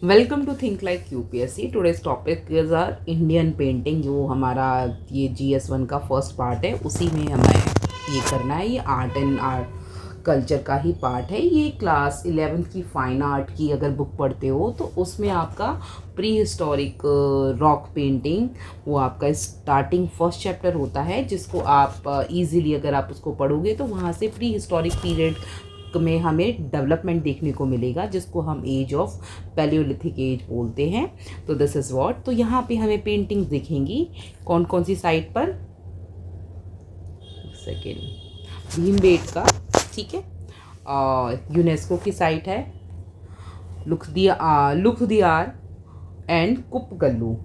Welcome to think like UPSC. Today's topic is our Indian painting. जो हमारा ये GS1 का फर्स्ट पार्ट है, उसी में हमें ये करना है। ये आर्ट एंड आर्ट कल्चर का ही पार्ट है। ये क्लास 11th की फाइन आर्ट की अगर बुक पढ़ते हो तो उसमें आपका प्री हिस्टोरिक रॉक पेंटिंग, वो आपका स्टार्टिंग फर्स्ट चैप्टर होता है, जिसको आप इजीली अगर आप उसको पढ़ोगे तो वहाँ से प्री हिस्टोरिक पीरियड में हमें डेवलपमेंट देखने को मिलेगा, जिसको हम एज ऑफ पैलियोलिथिक एज बोलते हैं। तो दिस इज़ व्हाट। तो यहाँ पे हमें पेंटिंग्स दिखेंगी कौन कौन सी साइट पर। सेकेंड, भीमबेटका, ठीक है, यूनेस्को की साइट है, लुखदियार एंड कुपगल्लू।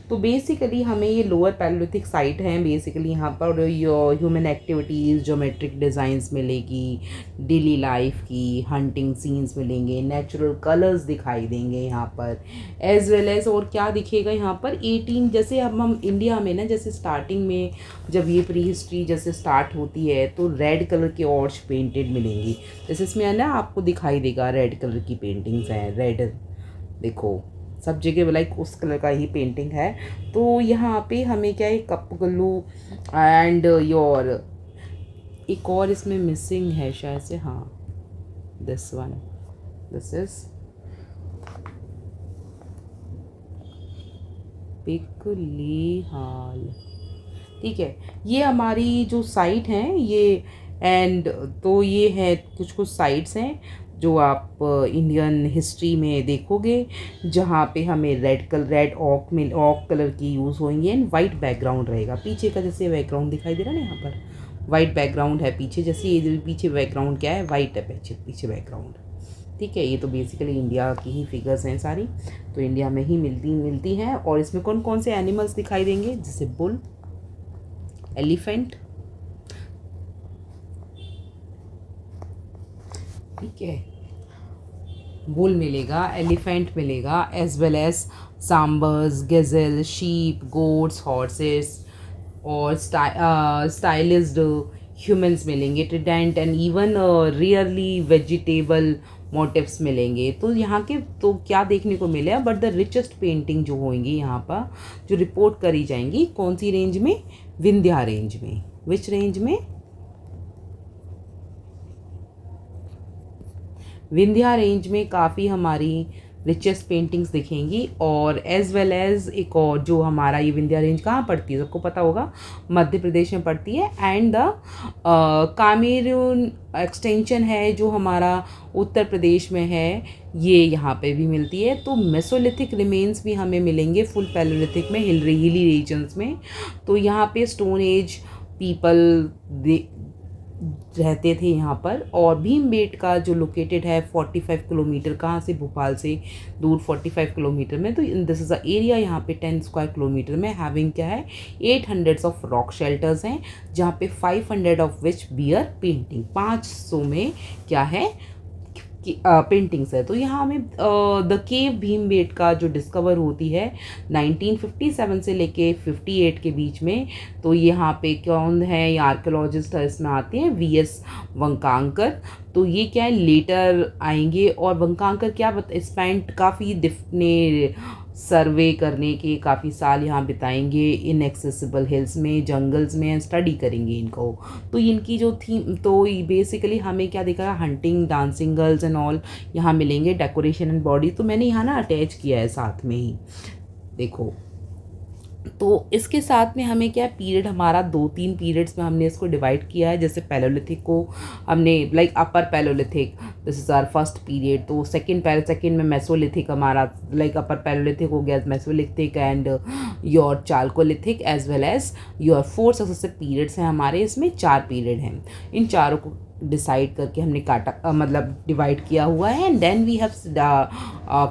तो बेसिकली हमें ये लोअर पैलियोलिथिक साइट हैं। बेसिकली यहाँ पर ह्यूमन एक्टिविटीज़, ज्योमेट्रिक डिज़ाइंस मिलेगी, डेली लाइफ की हंटिंग सीन्स मिलेंगे, नेचुरल कलर्स दिखाई देंगे यहाँ पर, एज वेल एज और क्या दिखेगा यहाँ पर 18, जैसे अब हम इंडिया में ना, जैसे स्टार्टिंग में जब ये प्री हिस्ट्री जैसे स्टार्ट होती है तो रेड कलर के ऑर्च पेंटेड मिलेंगी। जैसे इसमें है ना, आपको दिखाई देगा रेड कलर की पेंटिंग्स हैं। रेड देखो सब जगह लाइक उस कलर का ही पेंटिंग है। तो यहाँ पे हमें क्या है, कपगल्लू एंड योर एक और इसमें मिसिंग है शायद से, हाँ, दिस वन, दिस इज पिकलेहाल, ठीक है। ये हमारी जो साइट हैं ये, एंड तो ये है कुछ कुछ साइट्स हैं जो आप इंडियन हिस्ट्री में देखोगे, जहाँ पे हमें रेड ऑक कलर की यूज़ होंगे एंड वाइट बैकग्राउंड रहेगा पीछे का। जैसे बैकग्राउंड दिखाई दे रहा है ना, यहाँ पर वाइट बैकग्राउंड है पीछे। जैसे ये पीछे बैकग्राउंड क्या है, वाइट है पीछे बैकग्राउंड, ठीक है। ये तो बेसिकली इंडिया की ही फिगर्स हैं सारी, तो इंडिया में ही मिलती हैं। और इसमें कौन कौन से एनिमल्स दिखाई देंगे, जैसे बुल, एलिफेंट, ठीक है, बुल मिलेगा, एलिफेंट मिलेगा, as well as sambars, gazelle, sheep, goats, horses और स्टाइलिज्ड ह्यूमंस मिलेंगे, trident and even rarely vegetable motifs मिलेंगे। तो यहाँ के तो क्या देखने को मिलेगा, बट द रिचेस्ट पेंटिंग जो होंगी यहाँ पर जो रिपोर्ट करी जाएंगी, कौन सी रेंज में, विंध्या रेंज में। विच रेंज में, विंध्या रेंज में काफ़ी हमारी रिचेस्ट पेंटिंग्स दिखेंगी। और एज वेल एज एक और जो हमारा ये विंध्या रेंज कहाँ पड़ती है, सबको पता होगा, मध्य प्रदेश में पड़ती है। एंड द कामेरून एक्सटेंशन है जो हमारा उत्तर प्रदेश में है, ये यहाँ पे भी मिलती है। तो मेसोलिथिक रिमेन्स भी हमें मिलेंगे फुल पैलियोलिथिक में, हिली रीजन्स में। तो यहाँ पे स्टोन एज पीपल रहते थे यहाँ पर। और भीमबेटका जो लोकेटेड है 45 किलोमीटर, कहाँ से, भोपाल से दूर 45 किलोमीटर में। तो दिस इज़ अ एरिया यहाँ पे 10 स्क्वायर किलोमीटर में, हैविंग क्या है, 800 ऑफ रॉक शेल्टर्स हैं, जहाँ पे 500 ऑफ विच बियर पेंटिंग, 500 में क्या है, पेंटिंग्स है। तो यहाँ हमें द केव भीमबेटका जो डिस्कवर होती है 1957 से लेके 58 के बीच में। तो यहाँ पे कौन है, ये आर्कियोलॉजिस्ट इसमें आते हैं, VS वंकांकर। तो ये क्या है, लेटर आएंगे। और वंकांकर क्या स्पेंट काफ़ी ने सर्वे करने के काफ़ी साल यहाँ बिताएंगे इनएक्सेसिबल हिल्स में, जंगल्स में, स्टडी करेंगे इनको। तो इनकी जो थीम, तो बेसिकली हमें क्या दिखा, hunting, dancing girls and all यहाँ मिलेंगे, डेकोरेशन एंड बॉडी। तो मैंने यहाँ ना अटैच किया है साथ में ही, देखो। तो इसके साथ में हमें क्या पीरियड, हमारा 2-3 पीरियड्स में हमने इसको डिवाइड किया है। जैसे पैलियोलिथिक को हमने like upper palaeolithic, this is our first period. तो सेकंड में मेसोलिथिक हमारा लाइक अपर पैलियोलिथिक हो गया, mesolithic and your chalcolithic, as well as your 4 successive periods हैं हमारे। इसमें 4 पीरियड हैं, इन चारों को डिसाइड करके हमने काटा, मतलब डिवाइड किया हुआ है। And then we have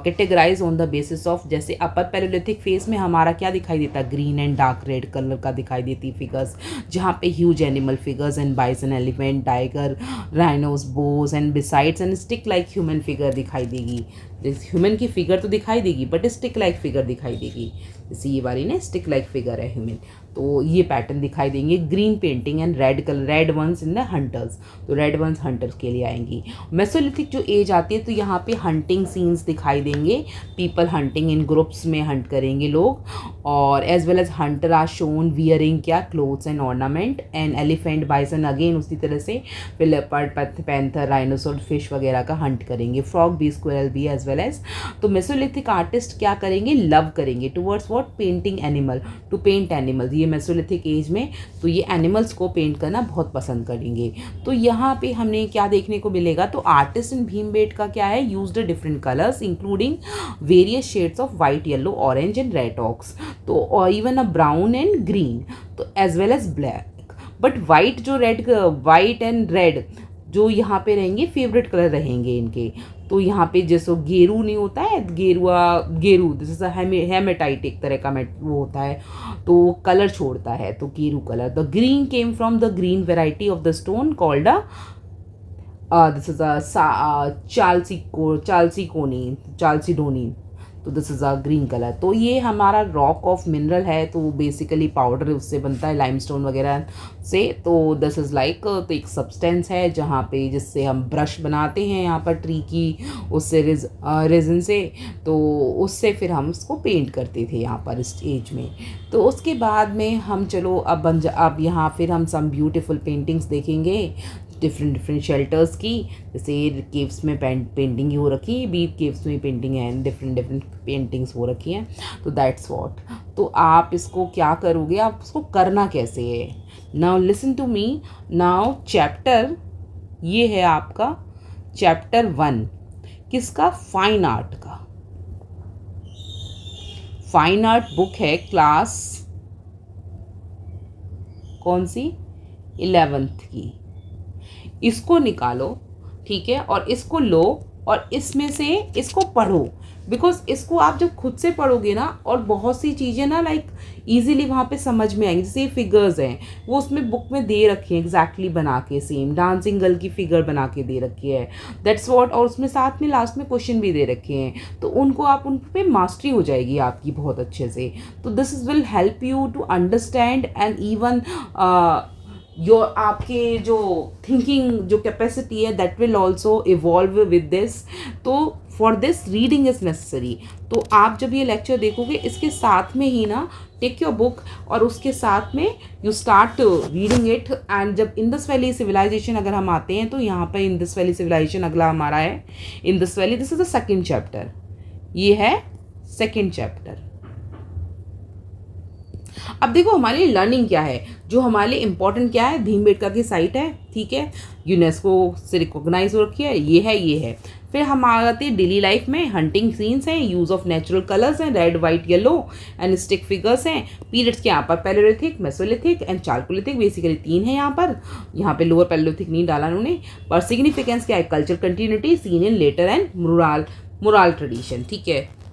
categorise on the basis of, जैसे अपर पैलियोलिथिक फेज में हमारा क्या दिखाई देता, green and dark red colour का दिखाई देती फिगर्स, जहाँ पे huge animal figures and bison, elephant, tiger, rhinos, boars and besides and stick like human figure दिखाई देगी। जैसे ह्यूमन की फिगर तो दिखाई देगी बट स्टिक लाइक फिगर दिखाई देगी, जैसे ये वाली ना स्टिक लाइक फिगर है ह्यूमन, तो ये पैटर्न दिखाई देंगे। Green painting and red colour, red ones in the hunters, तो रेड वंस हंटर्स के लिए आएंगी। मेसोलिथिक जो एज आती है तो यहाँ पे हंटिंग सीन्स दिखाई देंगे, पीपल हंटिंग इन ग्रुप्स में हंट करेंगे लोग, और as well as hunter are shown wearing क्या clothes and ornament, and elephant bison again उसी तरह से फिर लेपर्ड पैंथर राइनोसोर फिश वगैरह का हंट करेंगे, फ्रॉग भी स्क्वेरल भी एज वेल एज। तो मेसोलिथिक आर्टिस्ट क्या करेंगे, लव करेंगे towards what, painting animal, to paint animals. ये मेसोलिथिक एज में तो ये एनिमल्स को पेंट करना बहुत पसंद करेंगे। तो यहाँ पे हमने क्या देखने को मिलेगा, तो आर्टिस्ट इन भीमबेटका क्या है, used different colours including various shades of white, yellow, orange and red ऑक्स, तो even a brown and green, तो as well as black. But white जो रेड, वाइट एंड रेड जो यहाँ पे रहेंगे फेवरेट कलर रहेंगे इनके। तो यहाँ पे जैसे गेरू नहीं होता है, गेरू दिस इज हेमेटाइट एक तरह का वो होता है, तो कलर छोड़ता है, तो गेरू colour. The green came from the green variety of the stone called this is chalcedony, तो this is a green colour. तो ये हमारा रॉक ऑफ मिनरल है, तो बेसिकली पाउडर उससे बनता है लाइमस्टोन वगैरह से। तो दिस इज़ लाइक तो एक सब्सटेंस है जहाँ पे जिससे हम ब्रश बनाते हैं यहाँ पर ट्री की उससे रेजिन से, तो उससे फिर हम उसको पेंट करते थे यहाँ पर इस एज में। तो उसके बाद में हम चलो अब यहाँ फिर हम सम ब्यूटीफुल पेंटिंग्स देखेंगे डिफरेंट शेल्टर्स की, जैसे केव्स में पेंटिंग हो रखी है, बीट केव्स में पेंटिंग है, डिफरेंट पेंटिंग्स हो रखी हैं। तो दैट्स व्हाट, तो आप इसको क्या करोगे, आप इसको करना कैसे है। Now listen to me, now chapter ये है आपका चैप्टर 1 किसका, फाइन आर्ट का। फाइन आर्ट बुक है क्लास कौन सी, 11th की। इसको निकालो, ठीक है, और इसको लो और इसमें से इसको पढ़ो, बिकॉज इसको आप जब खुद से पढ़ोगे ना, और बहुत सी चीज़ें ना लाइक इजीली वहाँ पे समझ में आएंगी। जैसे फिगर्स हैं वो उसमें बुक में दे रखी हैं एग्जैक्टली बना के, सेम डांसिंग गर्ल की फिगर बना के दे रखी है, दैट्स व्हाट, और उसमें साथ में लास्ट में क्वेश्चन भी दे रखे हैं, तो उनको आप उन पे मास्टरी हो जाएगी आपकी बहुत अच्छे से। तो this is will help you to understand and even your आपके जो थिंकिंग जो कैपेसिटी है that will also evolve with this. तो for this reading is necessary. तो आप जब ये लेक्चर देखोगे इसके साथ में ही ना टेक योर बुक और उसके साथ में you start reading it. And जब इंडस वैली सिविलाइजेशन अगर हम आते हैं तो यहाँ पर इंडस वैली सिविलाइजेशन अगला हमारा है। Indus valley this is the second chapter, ये है सेकेंड चैप्टर। अब देखो हमारे लिए लर्निंग क्या है, जो हमारे लिए इम्पोर्टेंट क्या है, भीमबेटका की साइट है, ठीक है, यूनेस्को से रिकॉग्नाइज हो रखी है, ये है ये है। फिर हम आ जाते हैं डेली लाइफ में, हंटिंग सीन्स हैं, यूज़ ऑफ नेचुरल कलर्स हैं, red white yellow and stick figures हैं। पीरियड्स के यहाँ पर palaeolithic, Mesolithic and chalcolithic, basically 3 है यहाँ पे लोअर पैलेलिथिक नहीं डाला उन्होंने। पर सिग्निफिकेंस क्या है, culture continuity seen in later and mural tradition, ठीक है।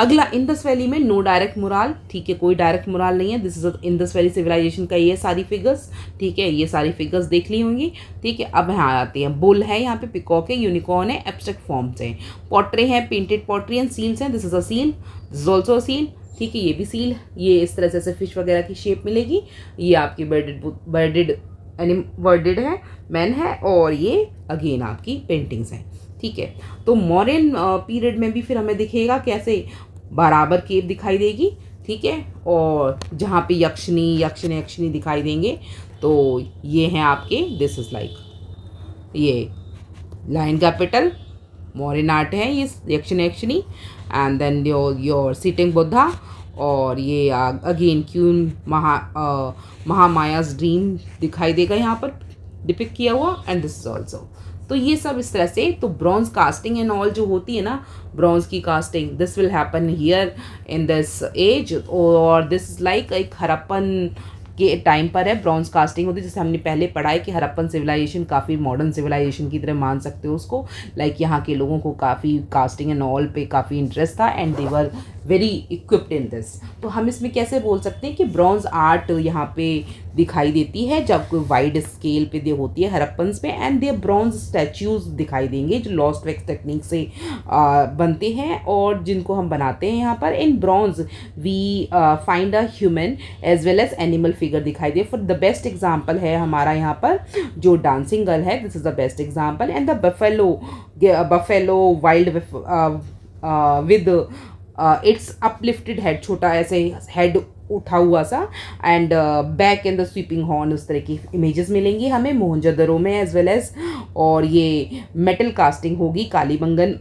अगला इंडस वैली में नो डायरेक्ट मुराल, ठीक है, कोई डायरेक्ट मुराल नहीं है। This is Indus valley civilisation का ये सारी फिगर्स, ठीक है, ये सारी फिगर्स देख ली होंगी, ठीक है। अब यहाँ आते हैं, बुल है यहाँ पे, पिकॉक है, यूनिकॉर्न है, एब्स्ट्रैक्ट फॉर्म्स हैं, पॉटरे हैं, पेंटेड पॉटरी एंड सील्स हैं। This is a seal, this is also a seal, ठीक है, ये भी सील, ये इस तरह से फिश वगैरह की शेप मिलेगी। ये आपकी बर्डेड है, मैन है, और ये अगेन आपकी पेंटिंग्स हैं, ठीक है। तो मॉडर्न पीरियड में भी फिर हमें दिखेगा कैसे बराबर केव दिखाई देगी, ठीक है, और जहाँ पे यक्षिणी दिखाई देंगे। तो ये हैं आपके, दिस इज लाइक ये लाइन कैपिटल मॉडर्न आर्ट है, ये Yakshini and then your sitting Buddha, और ये अगेन क्यून महामायाज ड्रीम दिखाई देगा यहाँ पर डिपिक्ट किया हुआ, एंड दिस इज ऑल्सो। तो ये सब इस तरह से, तो ब्रॉन्ज कास्टिंग एंड ऑल जो होती है ना, ब्रॉन्ज की casting, this will happen here in this age, और दिस इज लाइक एक हड़प्पन के टाइम पर है ब्रॉन्ज कास्टिंग होती है। जैसे हमने पहले पढ़ा है कि हड़प्पन सिविलाइजेशन काफ़ी मॉडर्न सिविलाइजेशन की तरह मान सकते हो उसको, लाइक यहाँ के लोगों को काफ़ी कास्टिंग एंड ऑल पे काफ़ी इंटरेस्ट था, and they were very equipped in this. तो हम इसमें कैसे बोल सकते हैं कि ब्रॉन्ज आर्ट यहाँ पे दिखाई देती है जब वाइड स्केल पे दे होती है हड़प्पन्स पे, एंड दे ब्रॉन्ज स्टैच्यूज दिखाई देंगे जो लॉस्ट वैक्स टेक्निक से बनते हैं और जिनको हम बनाते हैं यहाँ पर। In bronze we find a human as well as animal figure दिखाई दे। फॉर द बेस्ट एग्जाम्पल है हमारा यहाँ पर जो डांसिंग गर्ल है, this is the best example. And the buffalo wild with its uplifted head, छोटा ऐसे हेड उठा हुआ सा, and back and the sweeping horn, उस तरह की इमेजेस मिलेंगी हमें मोहनजोदड़ो में एज वेल एज। और ये मेटल कास्टिंग होगी, कालीबंगन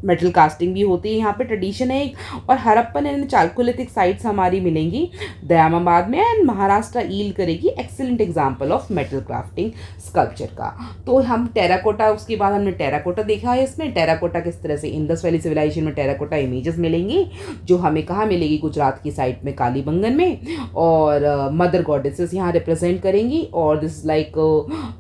मेटल कास्टिंग भी होती है यहाँ पे, ट्रेडिशन है एक। और हड़प्पन एंड चालकोलिथिक साइट्स हमारी मिलेंगी दयामाबाद में, एंड महाराष्ट्र ईल करेगी excellent example of metal crafting sculpture का। तो हम टेराकोटा, उसके बाद हमने टेराकोटा देखा है। इसमें टेराकोटा किस तरह से इंडस वैली सिविलाइजेशन में टेराकोटा इमेजेस मिलेंगी जो हमें कहाँ मिलेगी, गुजरात की साइड में कालीबंगन में। और मदर गॉडेसेस यहाँ रिप्रेजेंट करेंगी। और दिस लाइक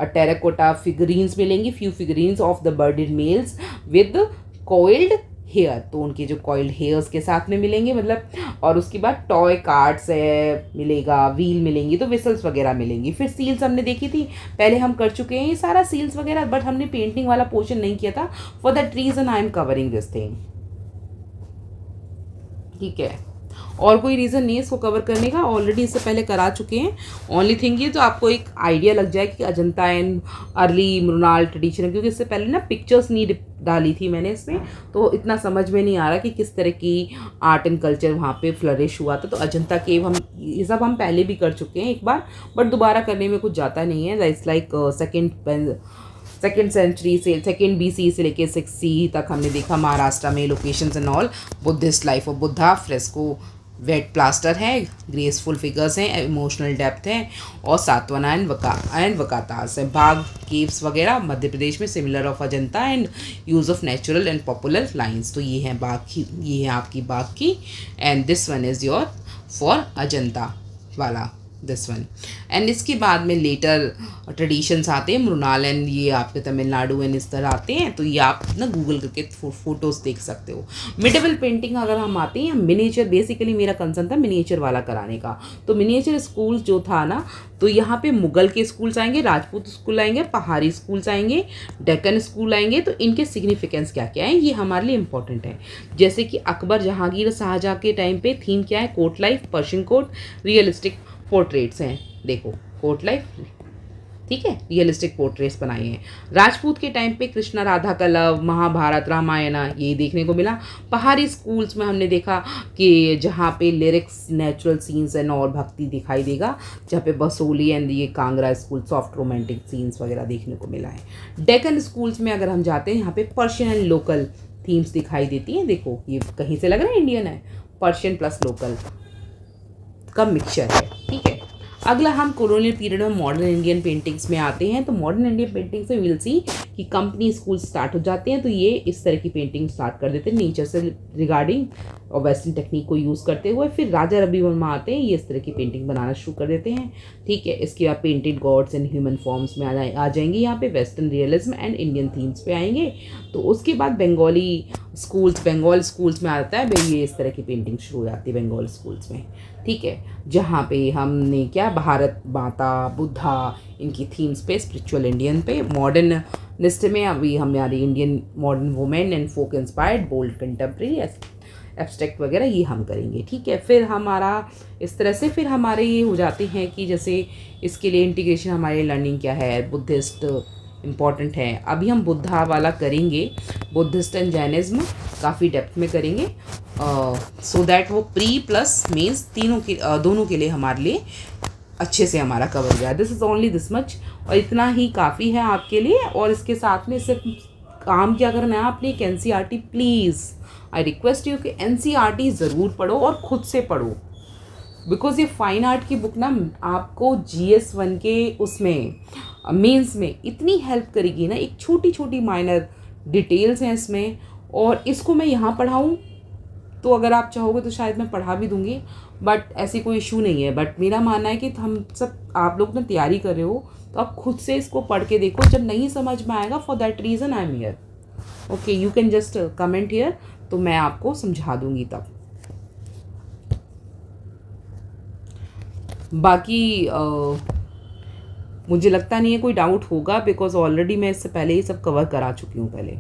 टेराकोटा फिगरीन्स मिलेंगी, few figurines of the bearded males with coiled hair, तो उनके जो कॉइल्ड हेयर्स के साथ में मिलेंगे मतलब। और उसके बाद टॉय कार्ड्स है मिलेगा, व्हील मिलेंगी, तो विसल्स वगैरह मिलेंगी। फिर सील्स हमने देखी थी, पहले हम कर चुके हैं ये सारा सील्स वगैरह, बट हमने पेंटिंग वाला पोर्शन नहीं किया था। For that reason I am covering this thing, ठीक है। और कोई रीज़न नहीं है इसको कवर करने का, ऑलरेडी इससे पहले करा चुके हैं। ओनली थिंग ये तो आपको एक आइडिया लग जाए कि Ajanta and early mural tradition, क्योंकि इससे पहले ना पिक्चर्स नहीं डाली थी मैंने इसमें, तो इतना समझ में नहीं आ रहा कि किस तरह की आर्ट एंड कल्चर वहाँ पे फ्लरिश हुआ था। तो अजंता केव हम ये सब हम पहले भी कर चुके हैं एक बार, बट दोबारा करने में कुछ जाता नहीं है। इट्स लाइक सेकेंड सेंचुरी से, सेकेंड BC से लेके 6C तक हमने देखा महाराष्ट्र में locations and all. Buddhist life of Buddha, fresco wet plaster है, ग्रेसफुल फिगर्स हैं, इमोशनल डेप्थ है, और सातवाना एंड वकातास है। बाग केव्स वगैरह मध्य प्रदेश में similar of Ajanta, and use of natural and popular lines. तो ये है बाग की, ये है आपकी बाग की, and this one is your for Ajanta वाला, दिस वन। एंड इसके बाद में लेटर ट्रेडिशंस आते हैं, मृणाल एंड ये आपके तमिलनाडु एंड इस तरह आते हैं। तो ये आप ना गूगल करके फोटोज़ देख सकते हो। मिडेवल पेंटिंग अगर हम आते हैं, मिनिएचर, बेसिकली मेरा कंसर्न था मिनिएचर वाला कराने का। तो मिनिएचर स्कूल जो था ना, तो यहाँ पे मुगल के स्कूल्स आएंगे, राजपूत स्कूल आएंगे, पहाड़ी स्कूल्स आएंगे, डेक्कन स्कूल आएंगे। तो इनके सिग्निफिकेंस क्या क्या है ये हमारे लिए इंपॉर्टेंट है। जैसे कि अकबर, जहांगीर, शाहजहाँ के टाइम पे थीम क्या है, court life, Persian court, realistic portraits हैं। देखो कोर्ट लाइफ, ठीक है, रियलिस्टिक पोर्ट्रेट्स बनाए हैं। राजपूत के टाइम पे कृष्णा राधा का लव, महाभारत, रामायण, ये देखने को मिला। पहाड़ी स्कूल्स में हमने देखा कि जहाँ पे लिरिक्स, नेचुरल सीन्स एंड और भक्ति दिखाई देगा, जहाँ पे बसोली एंड ये Kangra school soft romantic scenes वगैरह देखने को मिला है। डेक्कन स्कूल्स में अगर हम जाते हैं, यहाँ पे पर्शियन एंड लोकल थीम्स दिखाई देती हैं। देखो ये कहीं से लग रहा है इंडियन है, पर्शियन प्लस लोकल का मिक्सचर है, ठीक है। अगला हम कॉलोनियल पीरियड में मॉडर्न इंडियन पेंटिंग्स में आते हैं। तो मॉडर्न इंडियन पेंटिंग्स में विल सी कि कंपनी स्कूल स्टार्ट हो जाते हैं, तो ये इस तरह की पेंटिंग स्टार्ट कर देते हैं नेचर से रिगार्डिंग और वेस्टर्न टेक्निक को यूज़ करते हुए। फिर राजा रवि वर्मा आते हैं, ये इस तरह की पेंटिंग बनाना शुरू कर देते हैं, ठीक है। इसके बाद painted gods and human forms में आ जाएंगे, यहाँ पे western realism and Indian themes पे आएंगे। तो उसके बाद बंगाली स्कूल्स, बंगाल स्कूल्स में आता है भाई, ये इस तरह की पेंटिंग शुरू हो जाती है बंगाल स्कूल्स में, ठीक है। जहाँ पे हमने क्या, भारत माता, बुद्धा, इनकी थीम्स पे, स्पिरिचुअल इंडियन पे। मॉडर्निस्ट में अभी हमारी Indian modern women and folk inspired, bold contemporary, abstract वगैरह ये हम करेंगे, ठीक है। फिर हमारा इस तरह से फिर हमारे ये हो जाते हैं कि जैसे इसके लिए इंटीग्रेशन हमारे लर्निंग क्या है, बुद्धिस्ट इम्पॉर्टेंट है। अभी हम बुद्धा वाला करेंगे, बुद्धिस्ट एंड जैनिज्म काफ़ी डेप्थ में करेंगे, सो दैट वो प्री प्लस मेंस तीनों के दोनों के लिए हमारे लिए अच्छे से हमारा कवर गया। This is only this much, और इतना ही काफ़ी है आपके लिए। और इसके साथ में सिर्फ काम क्या करना है आपने, एक NCERT please, I request you कि NCERT ज़रूर पढ़ो और ख़ुद से पढ़ो, बिकॉज ये फाइन आर्ट की बुक ना आपको GS1 के उसमें मेंस में इतनी हेल्प करेगी ना। एक छोटी छोटी माइनर डिटेल्स हैं इसमें, और इसको मैं यहाँ पढ़ाऊँ तो अगर आप चाहोगे तो शायद मैं पढ़ा भी दूँगी, बट ऐसी कोई इशू नहीं है। बट मेरा मानना है कि हम सब, आप लोग ना तैयारी कर रहे हो तो आप खुद से इसको पढ़ के देखो, जब नहीं समझ में आएगा, for that reason I am here, okay. You can just comment here तो मैं आपको समझा दूँगी तब। बाकी मुझे लगता नहीं है कोई डाउट होगा, बिकॉज़ ऑलरेडी मैं इससे पहले ही सब कवर करा चुकी हूँ पहले।